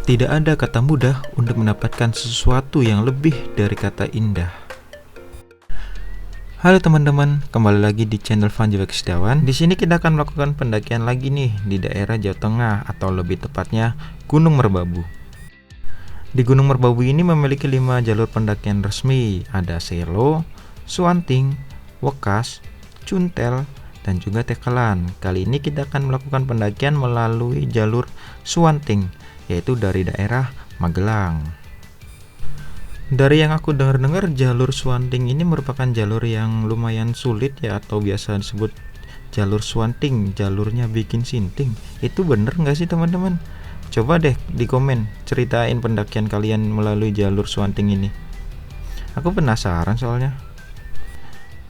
Tidak ada kata mudah untuk mendapatkan sesuatu yang lebih dari kata indah. Halo teman-teman, kembali lagi di channel Vanjiwa Kesetiawan. Di sini kita akan melakukan pendakian lagi nih di daerah Jawa Tengah, atau lebih tepatnya Gunung Merbabu. Di Gunung Merbabu ini memiliki 5 jalur pendakian resmi. Ada Selo, Suwanting, Wekas, Cuntel, dan juga Tekelan. Kali ini kita akan melakukan pendakian melalui jalur Suwanting, yaitu dari daerah Magelang. Dari yang aku dengar-dengar, jalur Suwanting ini merupakan jalur yang lumayan sulit ya, atau biasa disebut jalur Suwanting, jalurnya bikin sinting. Itu bener nggak sih teman-teman? Coba deh di komen, ceritain pendakian kalian melalui jalur Suwanting ini. Aku penasaran soalnya.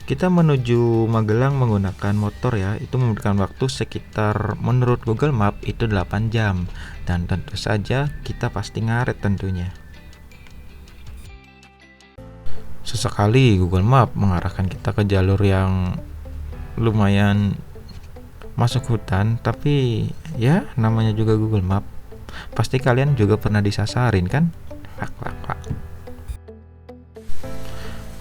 Kita menuju Magelang menggunakan motor ya, itu membutuhkan waktu sekitar, menurut Google Map itu 8 jam. Dan tentu saja kita pasti ngaret tentunya. Sesekali Google Map mengarahkan kita ke jalur yang lumayan masuk hutan, tapi ya namanya juga Google Map. Pasti kalian juga pernah disasarin kan?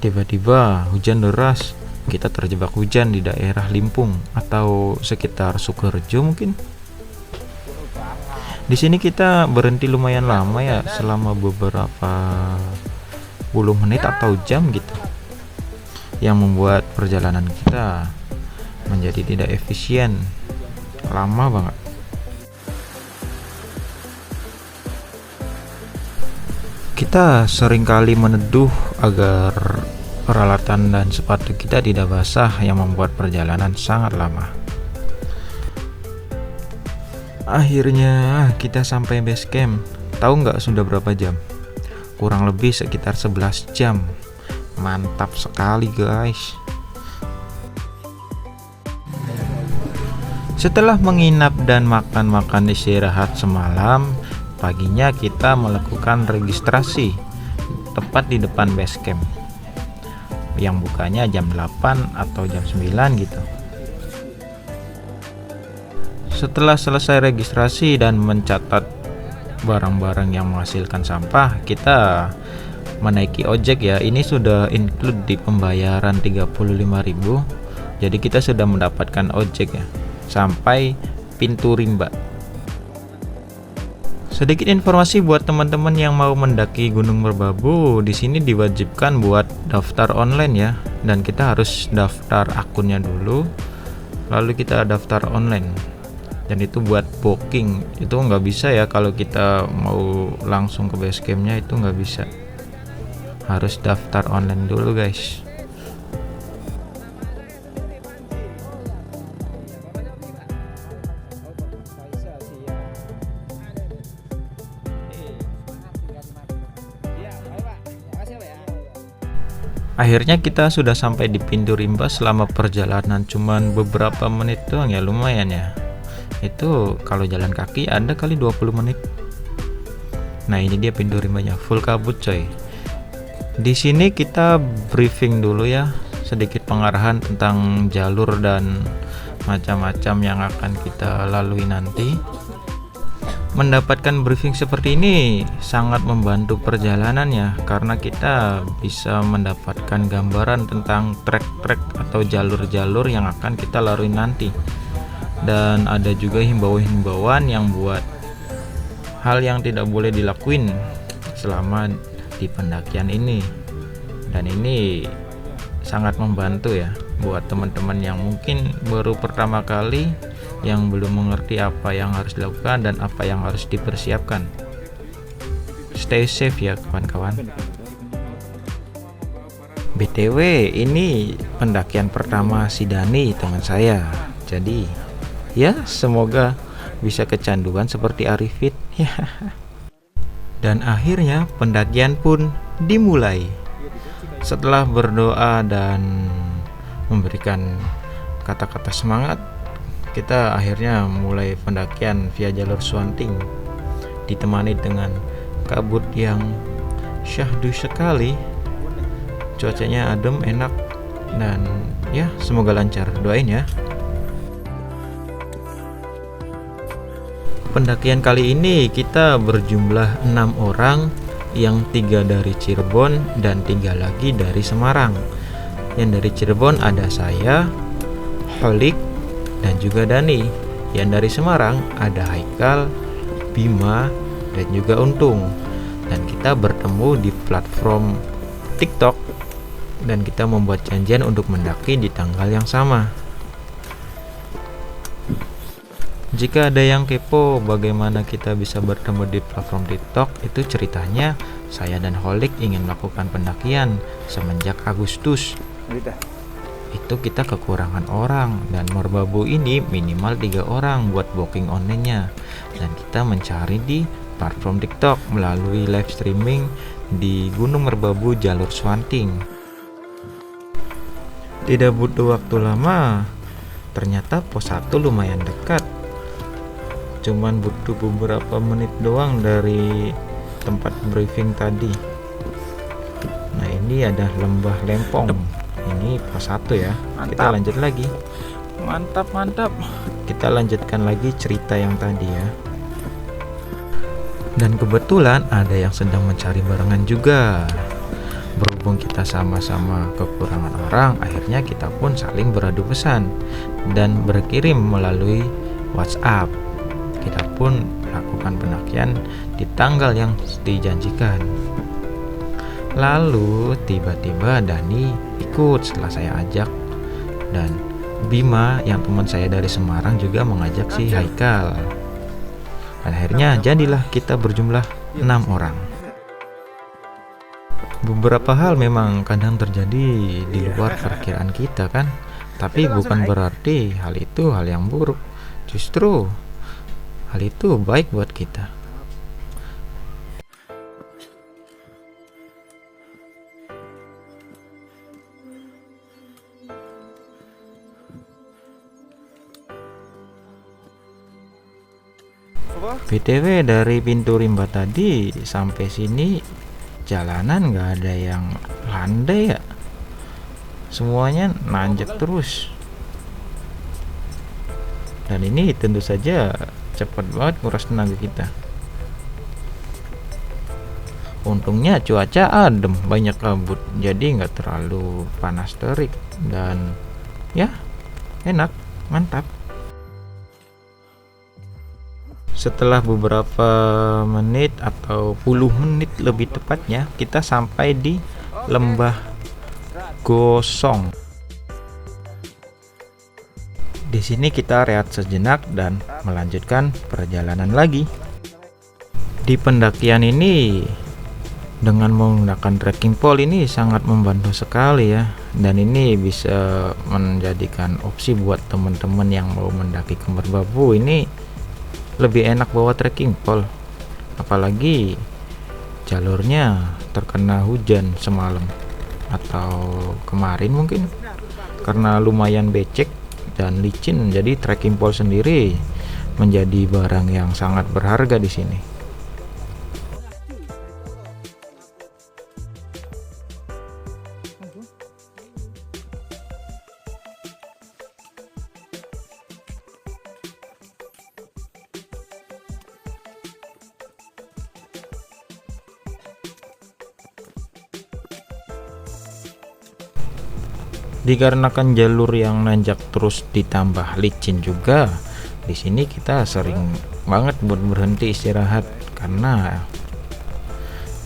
Tiba-tiba hujan deras, kita terjebak hujan di daerah Limpung atau sekitar Sukoharjo mungkin. Di sini kita berhenti lumayan lama ya, selama beberapa puluh menit atau jam gitu, yang membuat perjalanan kita menjadi tidak efisien, lama banget. Kita seringkali meneduh agar peralatan dan sepatu kita tidak basah, yang membuat perjalanan sangat lama. Akhirnya kita sampai base camp. Tahu nggak sudah berapa jam? Kurang lebih sekitar 11 jam. Mantap sekali guys. Setelah menginap dan makan istirahat semalam, paginya kita melakukan registrasi tepat di depan base camp, yang bukanya jam 8 atau jam 9 gitu. Setelah selesai registrasi dan mencatat barang-barang yang menghasilkan sampah, kita menaiki ojek ya. Ini sudah include di pembayaran 35.000. Jadi kita sudah mendapatkan ojek ya sampai pintu rimba. Sedikit informasi buat teman-teman yang mau mendaki Gunung Merbabu, di sini diwajibkan buat daftar online ya, dan kita harus daftar akunnya dulu, lalu kita daftar online. Dan itu buat booking, itu nggak bisa ya kalau kita mau langsung ke base campnya, itu nggak bisa, harus daftar online dulu guys. Akhirnya kita sudah sampai di pintu rimba. Selama perjalanan cuman beberapa menit doang ya, lumayan ya. Itu kalau jalan kaki ada kali 20 menit. Nah, ini dia pintu rimbanya, full kabut coy. Di sini kita briefing dulu ya, sedikit pengarahan tentang jalur dan macam-macam yang akan kita lalui nanti. Mendapatkan briefing seperti ini sangat membantu perjalanan ya, karena kita bisa mendapatkan gambaran tentang trek-trek atau jalur-jalur yang akan kita lalui nanti. Dan ada juga himbauan-himbauan yang buat hal yang tidak boleh dilakuin selama di pendakian ini. Dan ini sangat membantu ya buat teman-teman yang mungkin baru pertama kali, yang belum mengerti apa yang harus dilakukan dan apa yang harus dipersiapkan. Stay safe ya kawan-kawan. BTW, ini pendakian pertama si Dani, teman saya. Jadi ya semoga bisa kecanduan seperti Arifin ya. Dan akhirnya pendakian pun dimulai. Setelah berdoa dan memberikan kata-kata semangat, kita akhirnya mulai pendakian via jalur Suwanting, ditemani dengan kabut yang syahdu sekali. Cuacanya adem, enak, dan ya semoga lancar, doain ya. Pendakian kali ini kita berjumlah 6 orang, yang 3 dari Cirebon dan 3 lagi dari Semarang. Yang dari Cirebon ada saya, Holik, dan juga Dani. Yang dari Semarang ada Haikal, Bima, dan juga Untung. Dan kita bertemu di platform TikTok dan kita membuat janjian untuk mendaki di tanggal yang sama. Jika ada yang kepo bagaimana kita bisa bertemu di platform TikTok, itu ceritanya saya dan Holik ingin melakukan pendakian semenjak Agustus. Itu kita kekurangan orang dan Merbabu ini minimal 3 orang buat booking online-nya, dan kita mencari di platform TikTok melalui live streaming di Gunung Merbabu jalur Swanting. Tidak butuh waktu lama, ternyata pos 1 lumayan dekat, cuman butuh beberapa menit doang dari tempat briefing tadi. Nah, ini ada lembah Lempong, ini pos 1 ya. Mantap. Kita lanjut lagi. Mantap. Kita lanjutkan lagi cerita yang tadi ya. Dan kebetulan ada yang sedang mencari barengan juga. Berhubung kita sama-sama kekurangan orang, akhirnya kita pun saling beradu pesan dan berkirim melalui WhatsApp. Kita pun melakukan pendakian di tanggal yang dijanjikan. Lalu tiba-tiba Dani ikut setelah saya ajak, dan Bima yang teman saya dari Semarang juga mengajak si Haikal. Dan akhirnya jadilah kita berjumlah 6 orang. Beberapa hal memang kadang terjadi di luar perkiraan kita kan, tapi bukan berarti hal itu hal yang buruk. Justru hal itu baik buat kita. BTW dari pintu rimba tadi sampai sini jalanan nggak ada yang landai ya, semuanya nanjak terus. Dan ini tentu saja cepat banget nguras tenaga kita. Untungnya cuaca adem, banyak kabut, jadi nggak terlalu panas terik dan ya enak, mantap. Setelah beberapa menit atau puluh menit lebih tepatnya, kita sampai di lembah Gosong. Di sini kita rehat sejenak dan melanjutkan perjalanan lagi. Di pendakian ini dengan menggunakan trekking pole ini sangat membantu sekali ya, dan ini bisa menjadikan opsi buat teman-teman yang mau mendaki ke Merbabu ini lebih enak bawa trekking pole, apalagi jalurnya terkena hujan semalam atau kemarin mungkin, karena lumayan becek dan licin, jadi trekking pole sendiri menjadi barang yang sangat berharga di sini. Dikarenakan jalur yang nanjak terus ditambah licin juga, di sini kita sering banget buat berhenti istirahat karena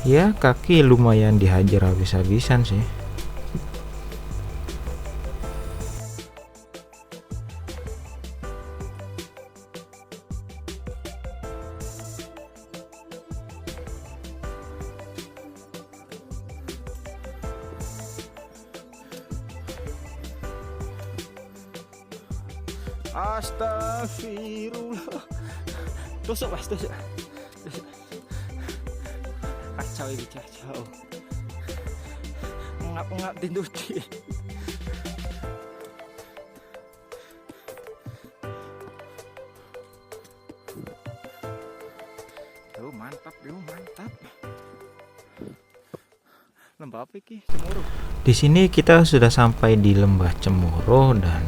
ya kaki lumayan dihajar habis-habisan sih. Astagfirullah. Tusuk mas, tusuk. Kacau ini, kacau. Ngap-ngap dinduti. Mantap. Lembah apa iki? Cemoro. Di sini kita sudah sampai di lembah Cemoro dan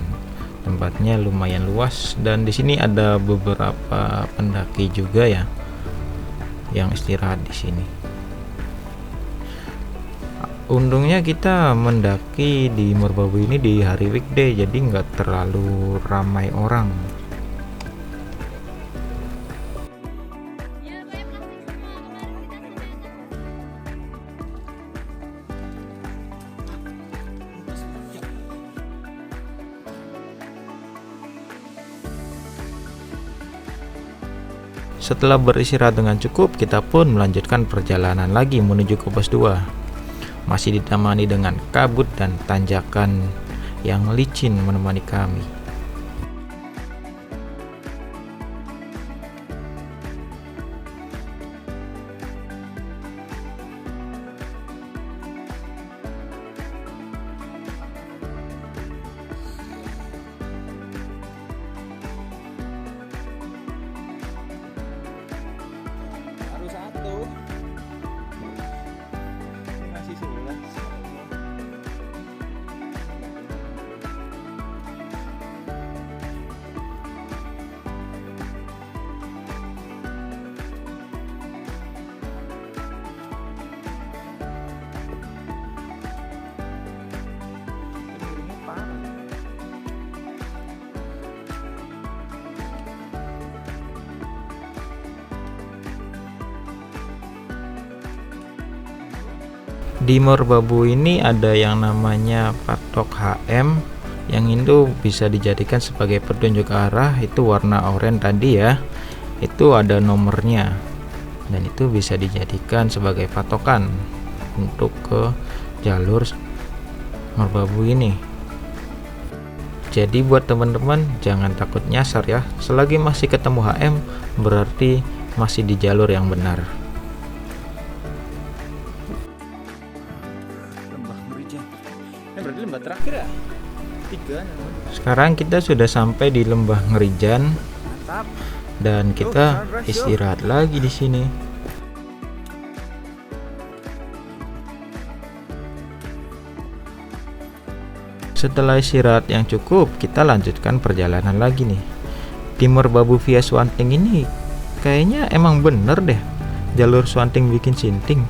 Tempatnya lumayan luas dan di sini ada beberapa pendaki juga ya yang istirahat di sini. Untungnya kita mendaki di Merbabu ini di hari weekday, jadi nggak terlalu ramai orang. Setelah beristirahat dengan cukup, kita pun melanjutkan perjalanan lagi menuju ke pos 2. Masih ditemani dengan kabut dan tanjakan yang licin menemani kami. Baru satu. Ini masih 11. Ini parah. Di Merbabu ini ada yang namanya patok HM, yang itu bisa dijadikan sebagai petunjuk arah. Itu warna oranye tadi ya, itu ada nomornya dan itu bisa dijadikan sebagai patokan untuk ke jalur Merbabu ini. Jadi buat teman-teman jangan takut nyasar ya, selagi masih ketemu HM berarti masih di jalur yang benar. Lembah Merijan. Ini berarti lembah terakhir ya? 3 namanya. Sekarang kita sudah sampai di Lembah Ngerijan Mantap. dan kita istirahat lagi di sini. Setelah istirahat yang cukup, kita lanjutkan perjalanan lagi nih. Di Merbabu via Swanting ini kayaknya emang bener deh jalur Swanting bikin sinting,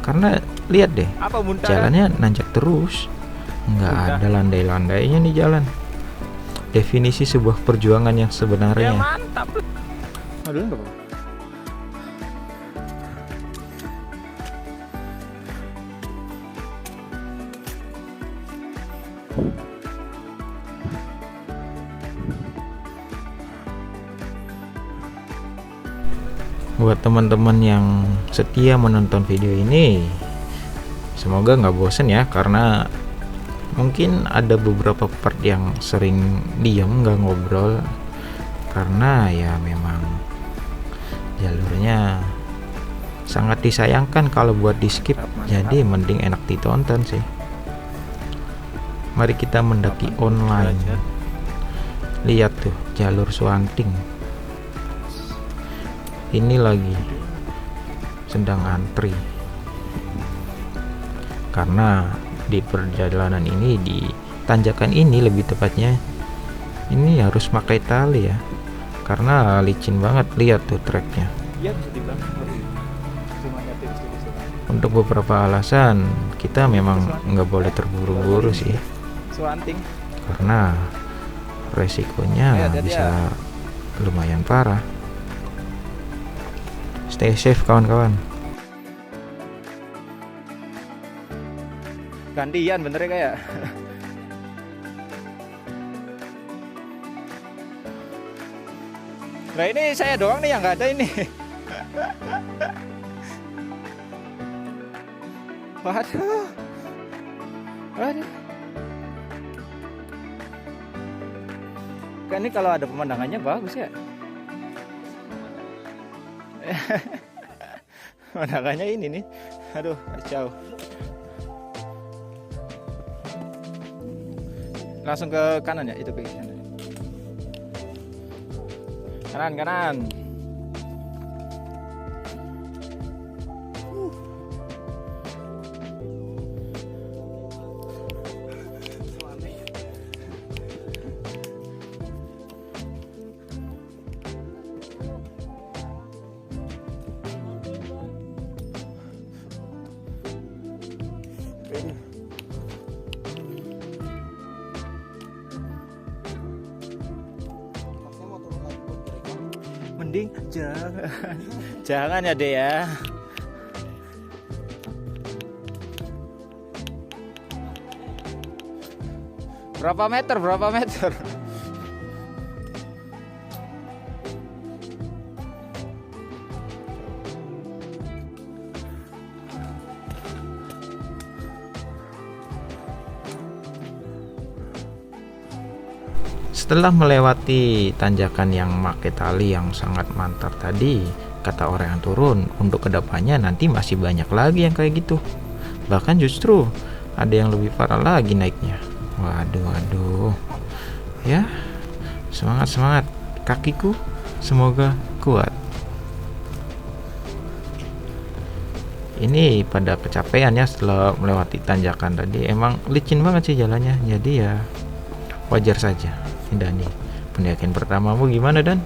karena lihat deh Apa muntah? jalannya nanjak terus, nggak ada landai-landainya nih jalan. Definisi sebuah perjuangan yang Ya sebenarnya. mantap. Aduh enggak apa-apa. Buat teman-teman yang setia menonton video ini, semoga nggak bosen ya, karena mungkin ada beberapa part yang sering diem nggak ngobrol karena ya memang jalurnya sangat disayangkan kalau buat di skip, jadi mending enak ditonton sih. Mari kita mendaki online. Lihat tuh jalur Swanting ini lagi sedang antri karena di perjalanan ini, di tanjakan ini lebih tepatnya, ini harus pakai tali ya karena licin banget. Lihat tuh treknya. Iya bisa dibilang semuanya tips di sini. Untuk beberapa alasan kita memang nggak boleh terburu-buru sih, Swanting. karena resikonya bisa lumayan parah. Stay safe kawan-kawan. Gantian bener ya kayak. Nah ini saya doang nih yang nggak ada ini. Waduh. Waduh. Kan ini kalau ada pemandangannya bagus ya. Pemandangannya ini nih. Aduh, kacau. Langsung ke kanan ya, itu ke kanan. Kanan. dinding. Jangan. Jangan ya, Dek ya. Berapa meter? Berapa meter? Setelah melewati tanjakan yang make tali yang sangat mantap tadi, kata orang yang turun, untuk kedepannya nanti masih banyak lagi yang kayak gitu. Bahkan justru ada yang lebih parah lagi naiknya. Waduh. Ya, semangat kakiku, semoga kuat. Ini pada kecapean ya setelah melewati tanjakan tadi. Emang licin banget sih jalannya. Jadi ya wajar saja. Dani, pendakian pertamamu gimana, Dan?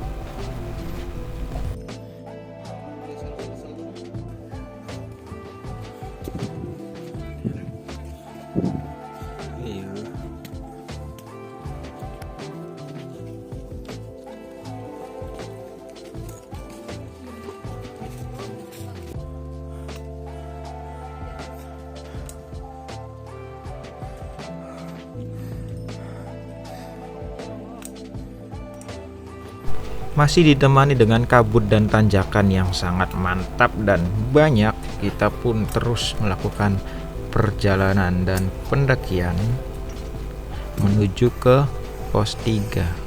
Masih ditemani dengan kabut dan tanjakan yang sangat mantap dan banyak, kita pun terus melakukan perjalanan dan pendakian menuju ke pos 3.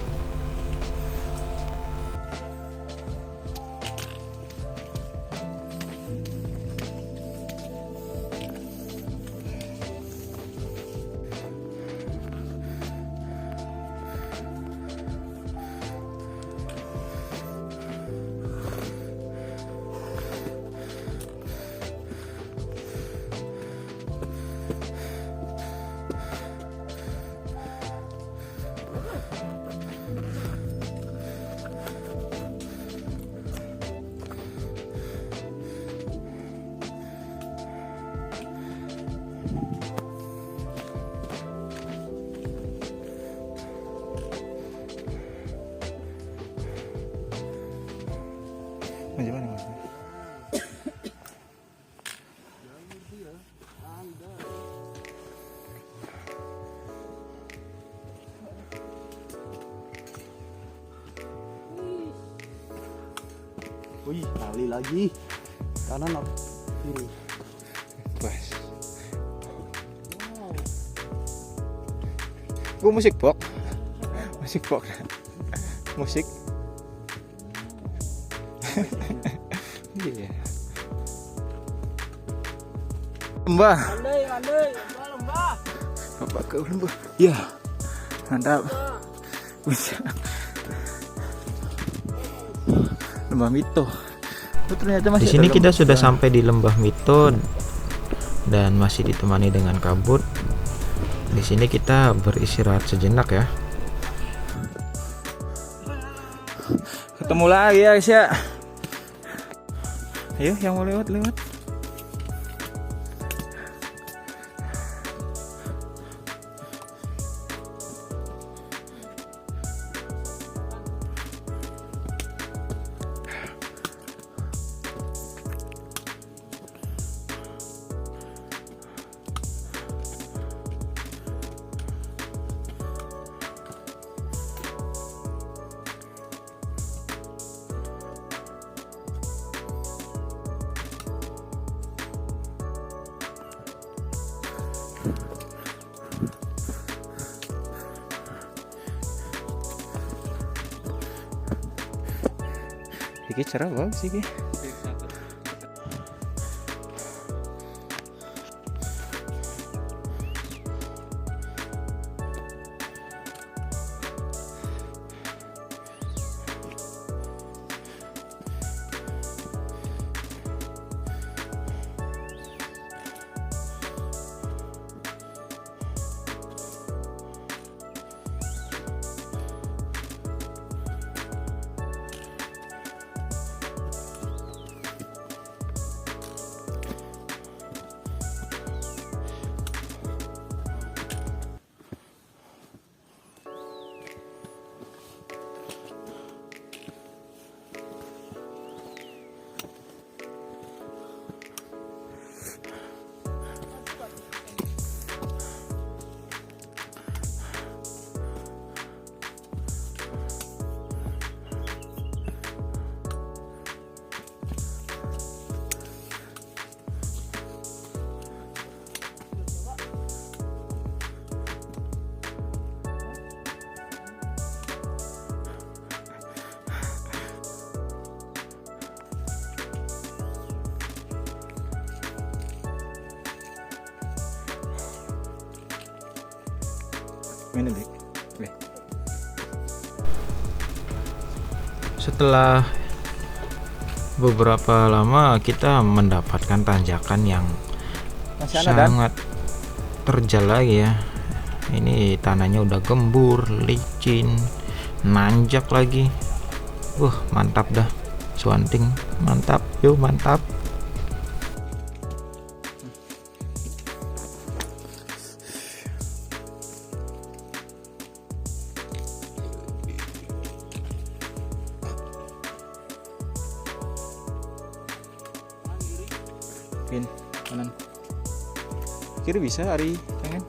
Gimana Mas? Wih, tali lagi. Kanan apa? Kiri. Bas. Gue musik box. Musik box. Musik. Iya. Mbah. Lembah. Bapak ke lembah. Iya. Mantap. Bisa. Lembah Mito. Oh, ternyata masih Di sini ada kita lembah. sudah sampai di Lembah Mito dan masih ditemani dengan kabut. Di sini kita beristirahat sejenak ya. Ketemu lagi ya guys ya. Ayo yang mau lewat. Iki cerah banget sih iki. Mana dek? Setelah beberapa lama kita mendapatkan tanjakan yang Masih ada dan? sangat terjal lagi ya. Ini tanahnya udah gembur, licin, nanjak lagi. Mantap dah. Swanting, mantap. Yuk, mantap. Pin kanan. Kiri bisa hari pengen.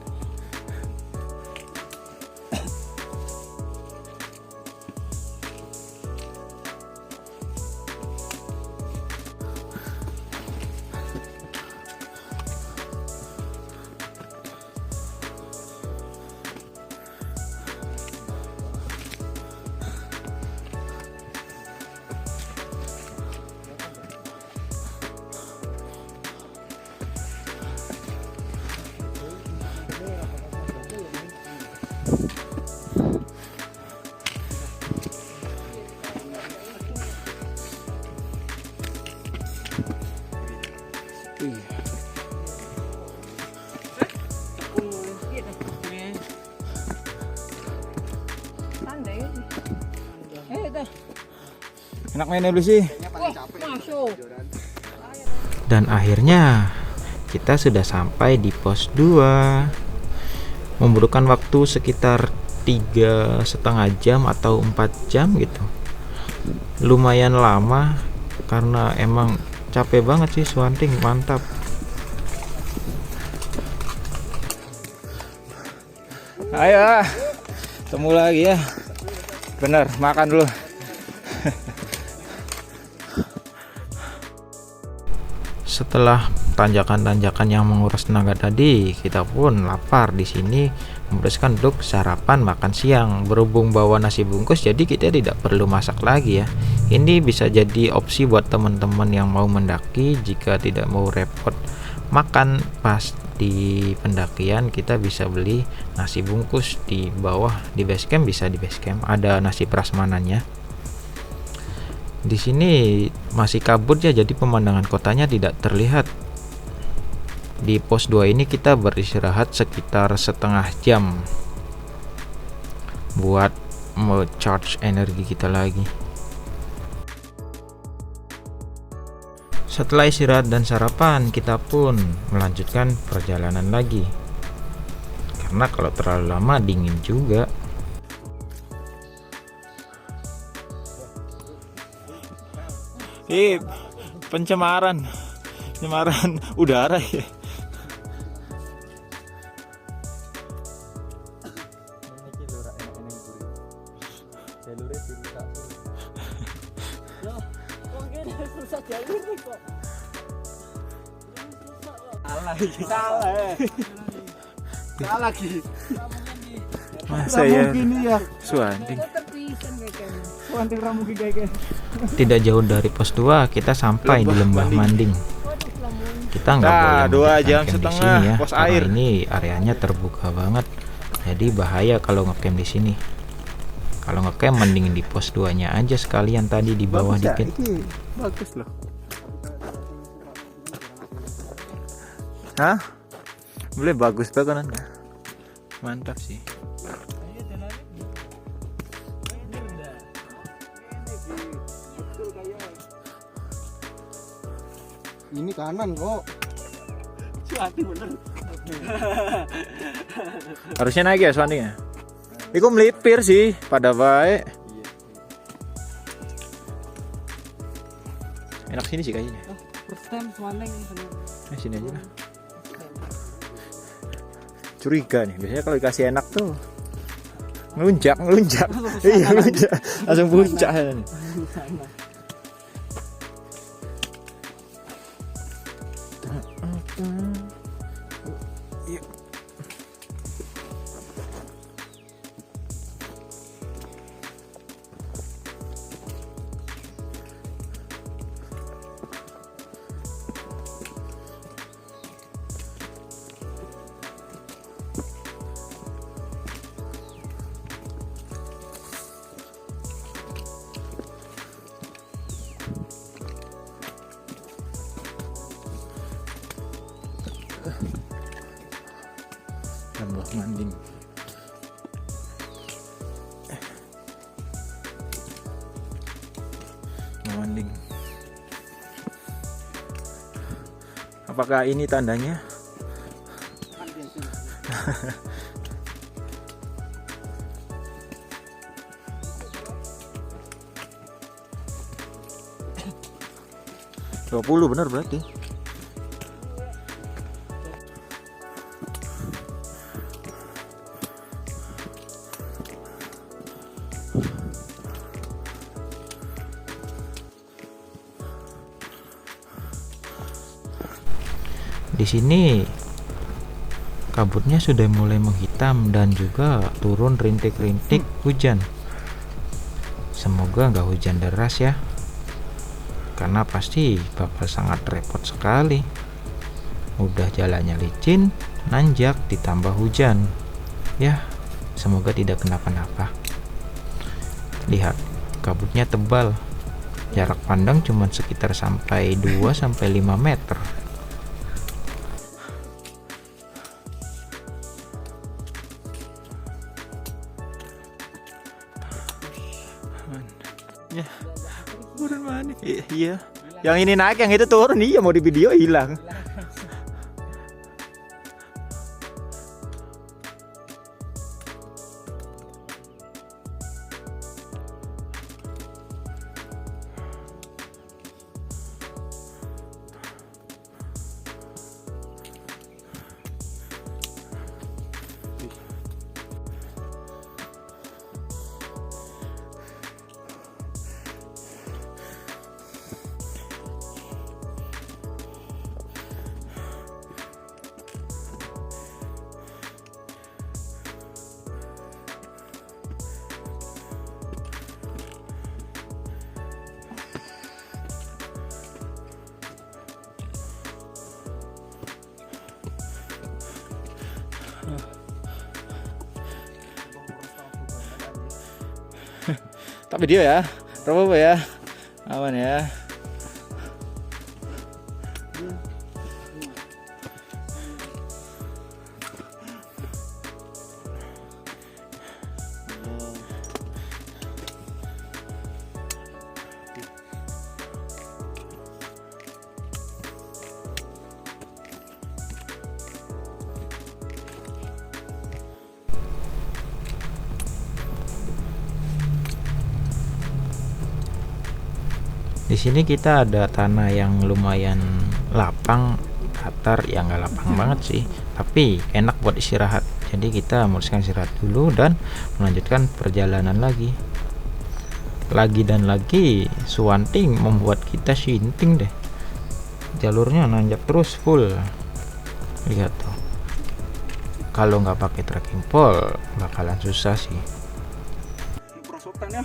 Enak mainnya dulu sih. Dan akhirnya kita sudah sampai di pos 2. Membutuhkan waktu sekitar 3,5 jam atau 4 jam gitu. Lumayan lama karena emang capek banget sih Swanting, mantap. Ayo, ketemu lagi ya. Bener, makan dulu. Setelah tanjakan-tanjakan yang menguras tenaga tadi, kita pun lapar di sini, memutuskan untuk sarapan makan siang. Berhubung bawa nasi bungkus, jadi kita tidak perlu masak lagi ya. Ini bisa jadi opsi buat teman-teman yang mau mendaki. Jika tidak mau repot makan pas di pendakian, kita bisa beli nasi bungkus di bawah di base camp. Bisa di base camp ada nasi prasmanannya. Di sini masih kabut ya, jadi pemandangan kotanya tidak terlihat. Di pos 2 ini kita beristirahat sekitar setengah jam buat charge energi kita lagi. Setelah istirahat dan sarapan, kita pun melanjutkan perjalanan lagi. Karena kalau terlalu lama dingin juga. Pencemaran udara ya. Salah lagi. Masa ya? Gini ya. Swanting. Tidak jauh dari pos 2 kita sampai di Lembah Manding. Kita nggak boleh 2 jam camp di setengah sini ya, pos karena air. ini areanya terbuka banget. Jadi bahaya kalau ngecamp di sini. Kalau ngecamp mending di pos 2-nya aja sekalian tadi di bawah Bagus ya, dikit. ini bagus loh. Hah? Boleh bagus banget kan? Mantap sih. Ini kanan kok. Harusnya naik ya Swanting ya? Iku melipir sih pada baik. Enak sini sih kayaknya. Sini aja lah. Curiga nih, biasanya kalau dikasih enak tuh ngelunjak. Iya, ngelunjak. Langsung puncak. Tambah manding. Manding. Apakah ini tandanya? 20 benar berarti. Di sini kabutnya sudah mulai menghitam dan juga turun rintik-rintik hujan. Semoga nggak hujan deras ya, karena pasti bakal sangat repot sekali. Udah jalannya licin, nanjak, ditambah hujan. Ya, semoga tidak kenapa-napa. Lihat, kabutnya tebal. Jarak pandang cuma sekitar sampai 2-5 meter. Ya, turun mana? Iya. Yang ini naik, yang itu turun. Iya, mau di video hilang. Tak video ya, apa ya, aman ya. Di sini kita ada tanah yang lumayan lapang, datar, ya nggak lapang banget sih, tapi enak buat istirahat. Jadi kita memutuskan istirahat dulu dan melanjutkan perjalanan lagi. Lagi dan lagi, Suwanting membuat kita sinting deh. Jalurnya nanjak terus full. Lihat tuh. Kalau nggak pakai trekking pole bakalan susah sih. Perosotan ya.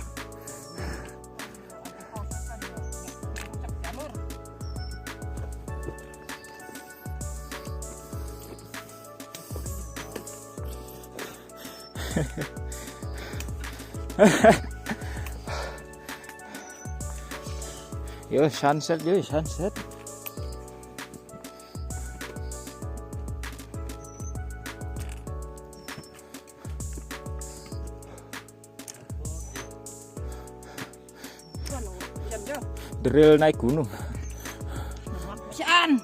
Yo sunset, yo sunset. Drill naik gunung. Sian.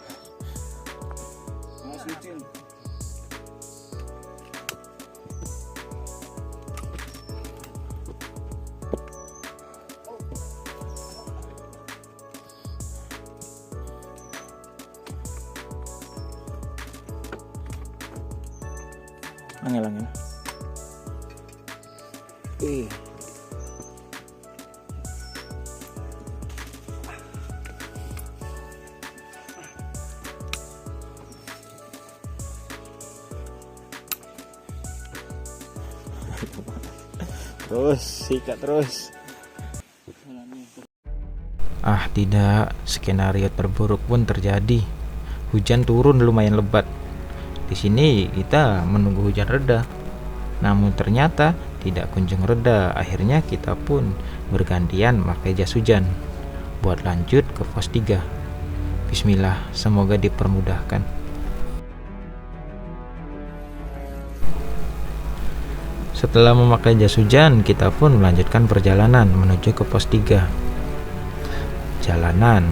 Angin. Terus sikat terus. Ah tidak, skenario terburuk pun terjadi. Hujan turun lumayan lebat. Di sini kita menunggu hujan reda. Namun ternyata tidak kunjung reda. Akhirnya kita pun bergantian pakai jas hujan buat lanjut ke pos 3. Bismillah, semoga dipermudahkan. Setelah memakai jas hujan, kita pun melanjutkan perjalanan menuju ke pos 3. Jalanan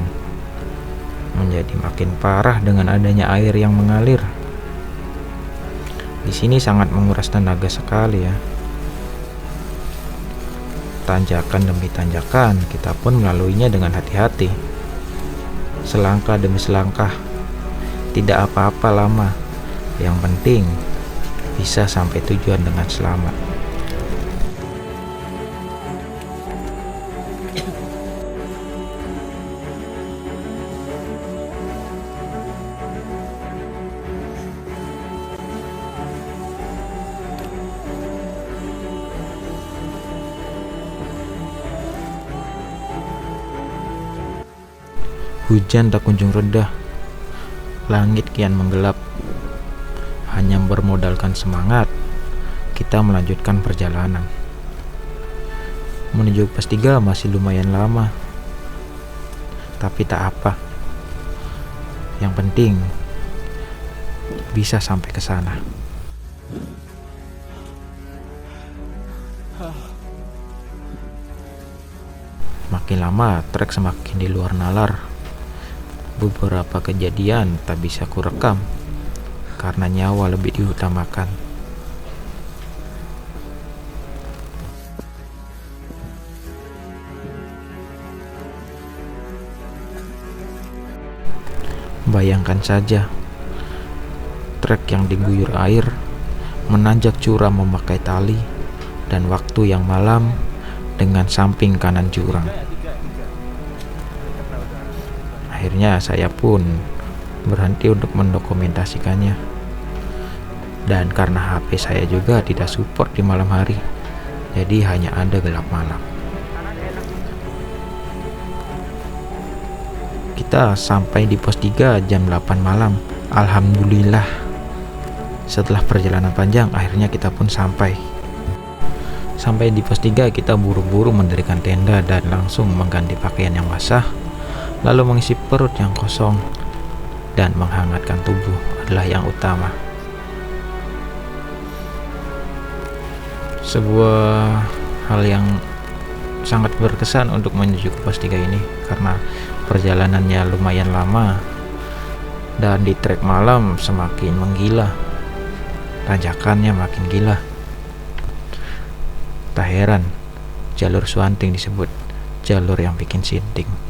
menjadi makin parah dengan adanya air yang mengalir. Di sini sangat menguras tenaga sekali ya. Tanjakan demi tanjakan, kita pun melaluinya dengan hati-hati. Selangkah demi selangkah, tidak apa-apa lama. Yang penting bisa sampai tujuan dengan selamat. Hujan tak kunjung reda. Langit kian menggelap. Hanya bermodalkan semangat, kita melanjutkan perjalanan. Menuju pos 3 masih lumayan lama. Tapi tak apa. Yang penting bisa sampai ke sana. Makin lama trek semakin di luar nalar. Beberapa kejadian tak bisa kurekam karena nyawa lebih diutamakan. Bayangkan saja, trek yang diguyur air, menanjak curam memakai tali, dan waktu yang malam dengan samping kanan jurang. Akhirnya saya pun berhenti untuk mendokumentasikannya. Dan karena HP saya juga tidak support di malam hari, jadi hanya ada gelap malam. Kita sampai di pos 3 jam 8 malam. Alhamdulillah. Setelah perjalanan panjang, akhirnya kita pun sampai. Sampai di pos 3, kita buru-buru mendirikan tenda dan langsung mengganti pakaian yang basah, lalu mengisi perut yang kosong, dan menghangatkan tubuh adalah yang utama. Sebuah hal yang sangat berkesan untuk menuju ke pos 3 ini karena perjalanannya lumayan lama dan di trek malam semakin menggila. Tanjakannya makin gila. Tak heran jalur Swanting disebut jalur yang bikin sinting.